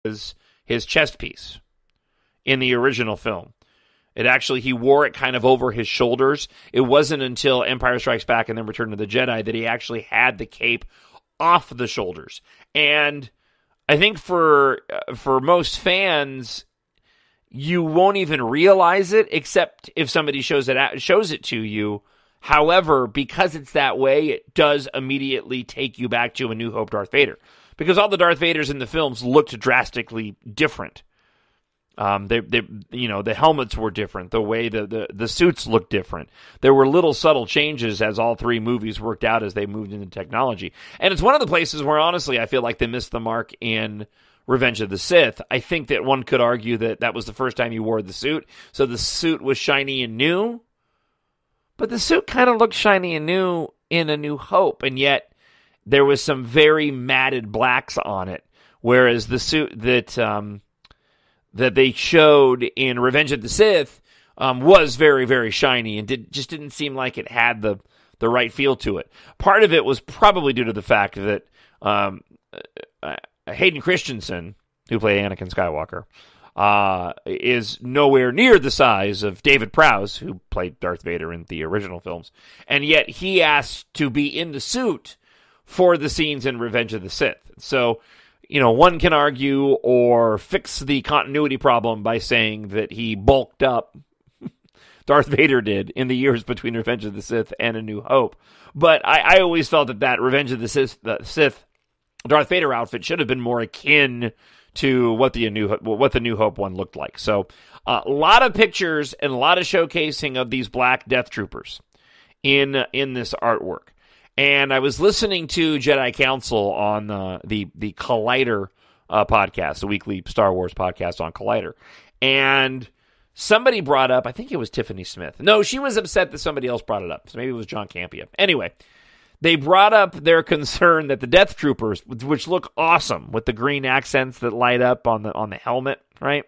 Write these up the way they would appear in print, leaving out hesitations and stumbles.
was his chest piece in the original film. He wore it kind of over his shoulders. It wasn't until Empire Strikes Back and then Return of the Jedi that he actually had the cape off the shoulders. And I think for most fans, you won't even realize it except if somebody shows it to you. However, because it's that way, it does immediately take you back to A New Hope Darth Vader. Because all the Darth Vaders in the films looked drastically different. The helmets were different. The way the suits looked different. There were little subtle changes as all three movies worked out as they moved into technology. And it's one of the places where, honestly, I feel like they missed the mark in Revenge of the Sith. I think that one could argue that was the first time he wore the suit. So the suit was shiny and new. But the suit kind of looked shiny and new in A New Hope. And yet there was some very matted blacks on it. Whereas the suit that they showed in Revenge of the Sith was very, very shiny and just didn't seem like it had the right feel to it. Part of it was probably due to the fact that Hayden Christensen, who played Anakin Skywalker, is nowhere near the size of David Prowse, who played Darth Vader in the original films, and yet he asked to be in the suit for the scenes in Revenge of the Sith. So, one can argue or fix the continuity problem by saying that he bulked up. Darth Vader did in the years between Revenge of the Sith and A New Hope. But I always felt that Revenge of the Sith Darth Vader outfit should have been more akin to what the New Hope one looked like. So a lot of pictures and a lot of showcasing of these black Death Troopers in this artwork. And I was listening to Jedi Council on the Collider podcast, the weekly Star Wars podcast on Collider. And somebody brought up, I think it was Tiffany Smith. No, she was upset that somebody else brought it up. So maybe it was John Campea. Anyway, they brought up their concern that the Death Troopers, which look awesome with the green accents that light up on the helmet, right?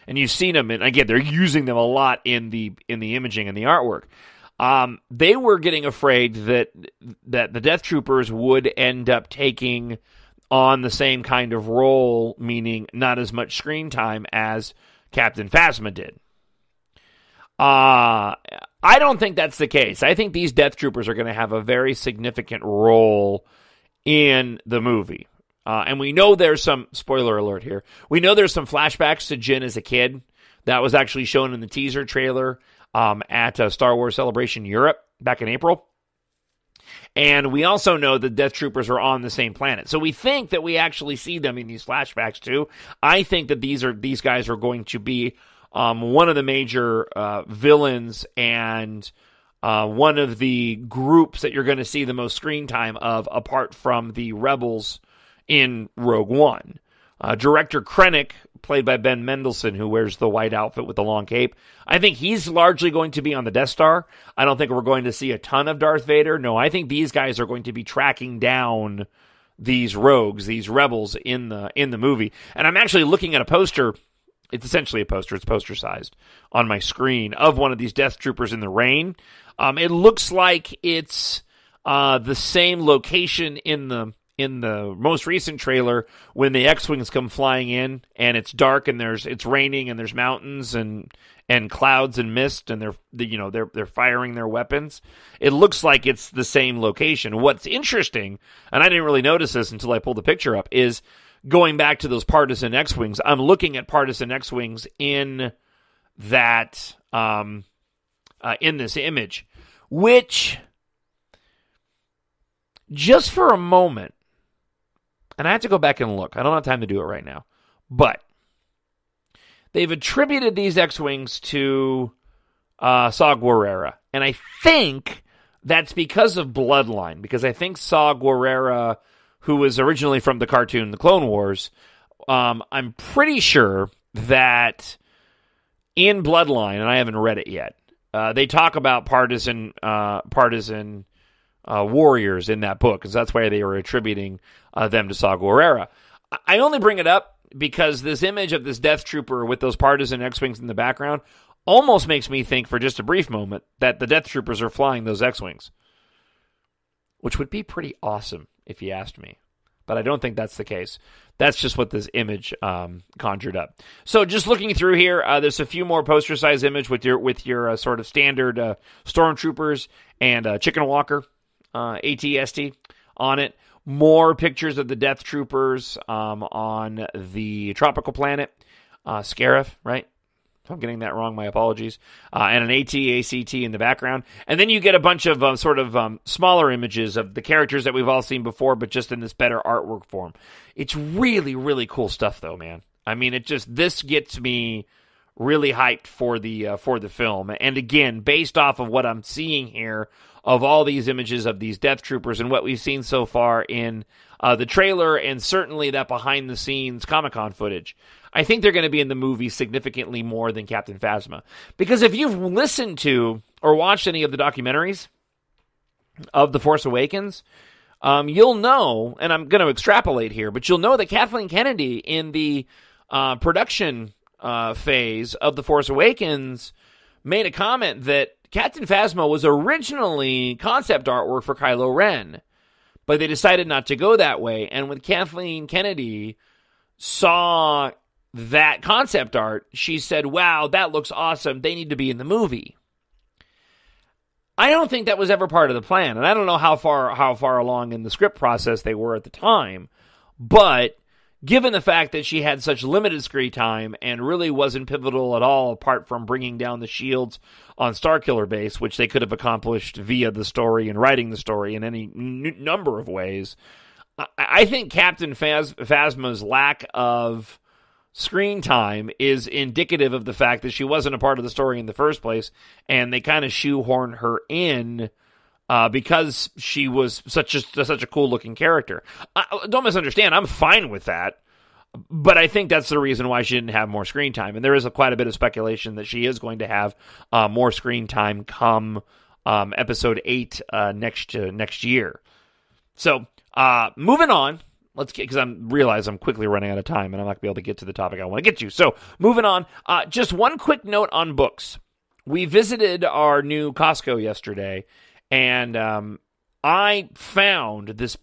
And you've seen them, and again, they're using them a lot in the imaging and the artwork. They were getting afraid that the Death Troopers would end up taking on the same kind of role, meaning not as much screen time as Captain Phasma did. I don't think that's the case. I think these Death Troopers are going to have a very significant role in the movie. And we know there's some, spoiler alert here, we know there's some flashbacks to Jyn as a kid. That was actually shown in the teaser trailer at Star Wars Celebration Europe back in April. And we also know the Death Troopers are on the same planet. So we think that we actually see them in these flashbacks too. I think that these guys are going to be one of the major villains and one of the groups that you're going to see the most screen time of, apart from the Rebels in Rogue One. Director Krennic, played by Ben Mendelsohn, who wears the white outfit with the long cape, I think he's largely going to be on the Death Star. I don't think we're going to see a ton of Darth Vader. No, I think these guys are going to be tracking down these rogues, these rebels in the movie. And I'm actually looking at a poster. It's essentially a poster. It's poster-sized on my screen of one of these Death Troopers in the rain. It looks like it's the same location in the most recent trailer when the X-Wings come flying in and it's dark and it's raining and there's mountains and clouds and mist and they're firing their weapons. It looks like it's the same location. What's interesting, and I didn't really notice this until I pulled the picture up, is going back to those partisan X-Wings. I'm looking at partisan X-Wings in that in this image, which just for a moment, and I have to go back and look. I don't have time to do it right now. But they've attributed these X-Wings to Saw Gerrera. And I think that's because of Bloodline. Because I think Saw Gerrera, who was originally from the cartoon The Clone Wars, I'm pretty sure that in Bloodline, and I haven't read it yet, they talk about partisan warriors in that book, because that's why they were attributing them to Saw Gerrera. I only bring it up because this image of this Death Trooper with those partisan X-Wings in the background almost makes me think for just a brief moment that the Death Troopers are flying those X-Wings, which would be pretty awesome if you asked me. but I don't think that's the case. That's just what this image conjured up. So just looking through here, there's a few more poster-size image with your sort of standard stormtroopers and Chicken Walker AT-ST on it. More pictures of the Death Troopers on the tropical planet, Scarif, right? If I'm getting that wrong, my apologies. And an AT-ACT in the background. And then you get a bunch of smaller images of the characters that we've all seen before, but just in this better artwork form. It's really, really cool stuff, though, man. I mean, this gets me really hyped for the film. And again, based off of what I'm seeing here, of all these images of these Death Troopers and what we've seen so far in the trailer and certainly that behind-the-scenes Comic-Con footage, I think they're going to be in the movie significantly more than Captain Phasma. Because if you've listened to or watched any of the documentaries of The Force Awakens, you'll know, and I'm going to extrapolate here, but you'll know that Kathleen Kennedy in the production phase of The Force Awakens made a comment that Captain Phasma was originally concept artwork for Kylo Ren, but they decided not to go that way. And when Kathleen Kennedy saw that concept art, she said, wow, that looks awesome. They need to be in the movie. I don't think that was ever part of the plan, and I don't know how far along in the script process they were at the time, but given the fact that she had such limited screen time and really wasn't pivotal at all apart from bringing down the shields on Starkiller Base, which they could have accomplished via the story and writing the story in any number of ways, I think Captain Phasma's lack of screen time is indicative of the fact that she wasn't a part of the story in the first place, and they kind of shoehorn her in because she was such a cool-looking character. Don't misunderstand, I'm fine with that, but I think that's the reason why she didn't have more screen time, and there is quite a bit of speculation that she is going to have more screen time come Episode 8 next year. So, moving on. Let's get, because I realize I'm quickly running out of time and I'm not going to be able to get to the topic I want to get to. So, moving on. Just one quick note on books. We visited our new Costco yesterday, and I found this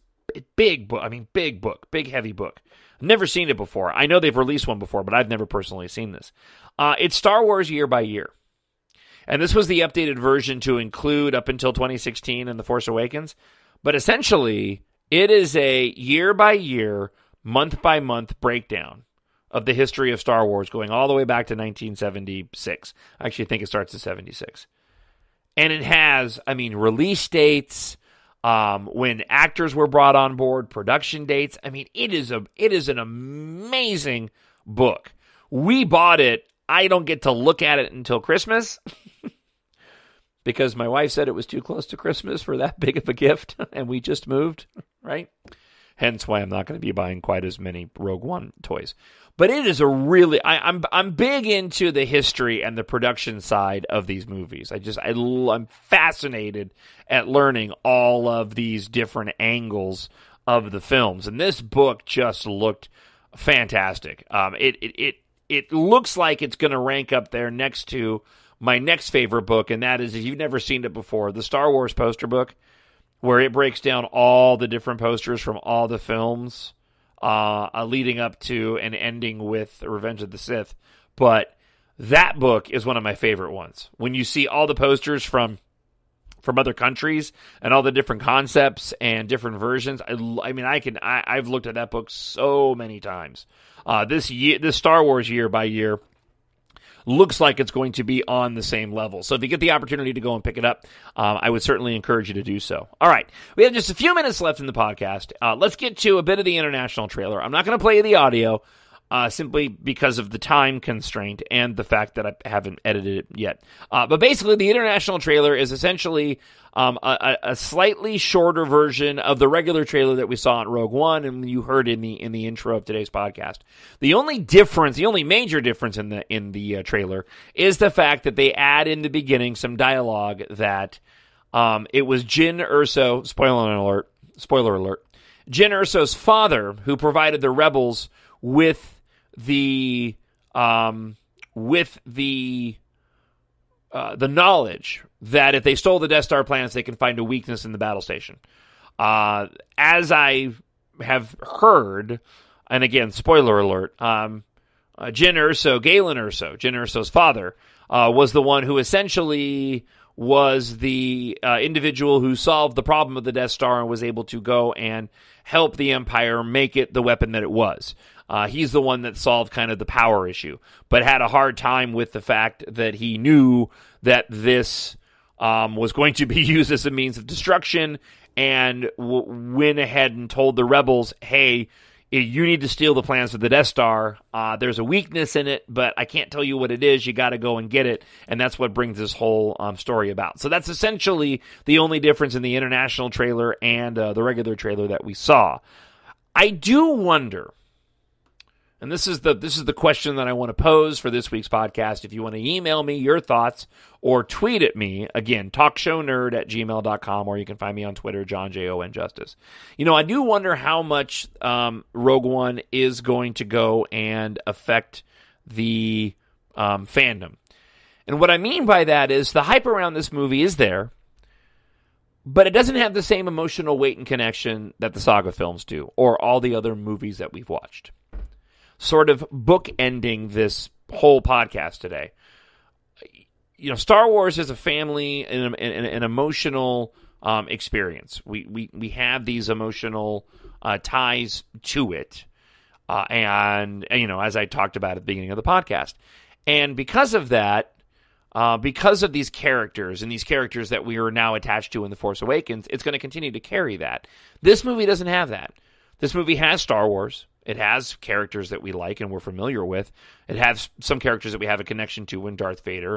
big book. I mean, big book, big heavy book. I've never seen it before. I know they've released one before, but I've never personally seen this. It's Star Wars Year by Year. And this was the updated version to include up until 2016 and The Force Awakens. But essentially, it is a year-by-year, month-by-month breakdown of the history of Star Wars going all the way back to 1976. I actually think it starts at 76. And it has, release dates, when actors were brought on board, production dates. It is an amazing book. We bought it. I don't get to look at it until Christmas because my wife said it was too close to Christmas for that big of a gift, and we just moved, right? Hence why I'm not going to be buying quite as many Rogue One toys. But it is a really, I'm big into the history and the production side of these movies. I'm fascinated at learning all of these different angles of the films, and this book just looked fantastic. It looks like it's going to rank up there next to my next favorite book, and that is, if you've never seen it before, the Star Wars poster book, where it breaks down all the different posters from all the films leading up to and ending with Revenge of the Sith. But that book is one of my favorite ones. When you see all the posters from other countries and all the different concepts and different versions, I've looked at that book so many times. This Star Wars Year by Year looks like it's going to be on the same level. So if you get the opportunity to go and pick it up, I would certainly encourage you to do so. All right, we have just a few minutes left in the podcast. Let's get to a bit of the international trailer. I'm not going to play the audio simply because of the time constraint and the fact that I haven't edited it yet. But basically, the international trailer is essentially a slightly shorter version of the regular trailer that we saw in Rogue One and you heard in the intro of today's podcast. The only major difference in the trailer is the fact that they add in the beginning some dialogue that it was Jyn Erso, spoiler alert, Jyn Erso's father who provided the rebels with the knowledge that if they stole the Death Star plans, they can find a weakness in the battle station. As I have heard, and again, spoiler alert, Jyn Erso, Galen Erso, Jyn Erso's father, was the one who essentially was the individual who solved the problem of the Death Star and was able to go and help the Empire make it the weapon that it was. He's the one that solved kind of the power issue, but had a hard time with the fact that he knew that this was going to be used as a means of destruction, and went ahead and told the rebels, hey, you need to steal the plans for the Death Star. There's a weakness in it, but I can't tell you what it is. You got to go and get it, and that's what brings this whole story about. So that's essentially the only difference in the international trailer and the regular trailer that we saw. I do wonder, and this is the question that I want to pose for this week's podcast. If you want to email me your thoughts or tweet at me, again, talkshownerd@gmail.com, or you can find me on Twitter, Jon Justice. I do wonder how much Rogue One is going to go and affect the fandom. And what I mean by that is the hype around this movie is there, but it doesn't have the same emotional weight and connection that the saga films do, or all the other movies that we've watched. Sort of bookending this whole podcast today. Star Wars is a family and an emotional experience. We have these emotional ties to it, and as I talked about at the beginning of the podcast, and because of that, because of these characters and these characters that we are now attached to in The Force Awakens, it's going to continue to carry that. This movie doesn't have that. This movie has Star Wars. It has characters that we like and we're familiar with. It has some characters that we have a connection to in Darth Vader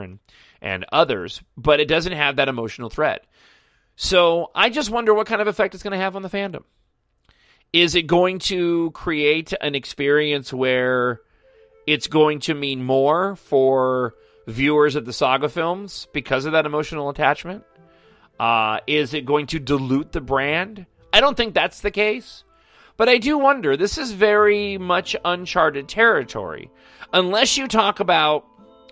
and others, but it doesn't have that emotional thread. So I just wonder what kind of effect it's going to have on the fandom. Is it going to create an experience where it's going to mean more for viewers of the saga films because of that emotional attachment? Is it going to dilute the brand? I don't think that's the case. But I do wonder, this is very much uncharted territory. Unless you talk about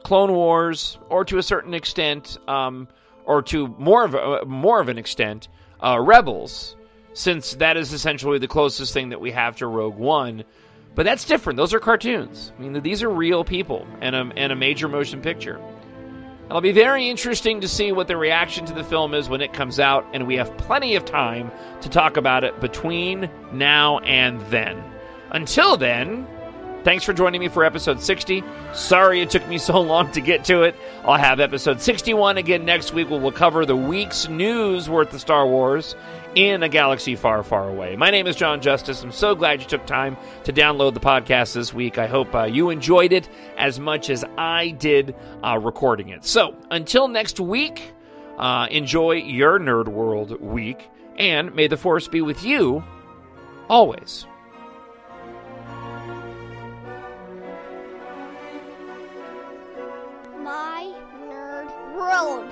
Clone Wars, or to a certain extent, or to more of an extent, Rebels, since that is essentially the closest thing that we have to Rogue One. But that's different. Those are cartoons. I mean, these are real people and a major motion picture. It'll be very interesting to see what the reaction to the film is when it comes out, and we have plenty of time to talk about it between now and then. Until then, thanks for joining me for episode 60. Sorry it took me so long to get to it. I'll have episode 61 again next week, where we'll cover the week's news worth of Star Wars in a galaxy far, far away. My name is Jon Justice. I'm so glad you took time to download the podcast this week. I hope you enjoyed it as much as I did recording it. So, until next week, enjoy your Nerd World week, and may the Force be with you always. My Nerd World.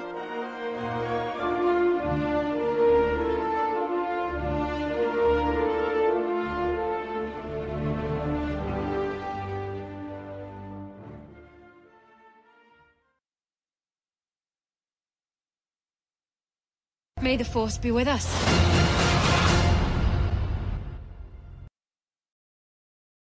May the Force be with us.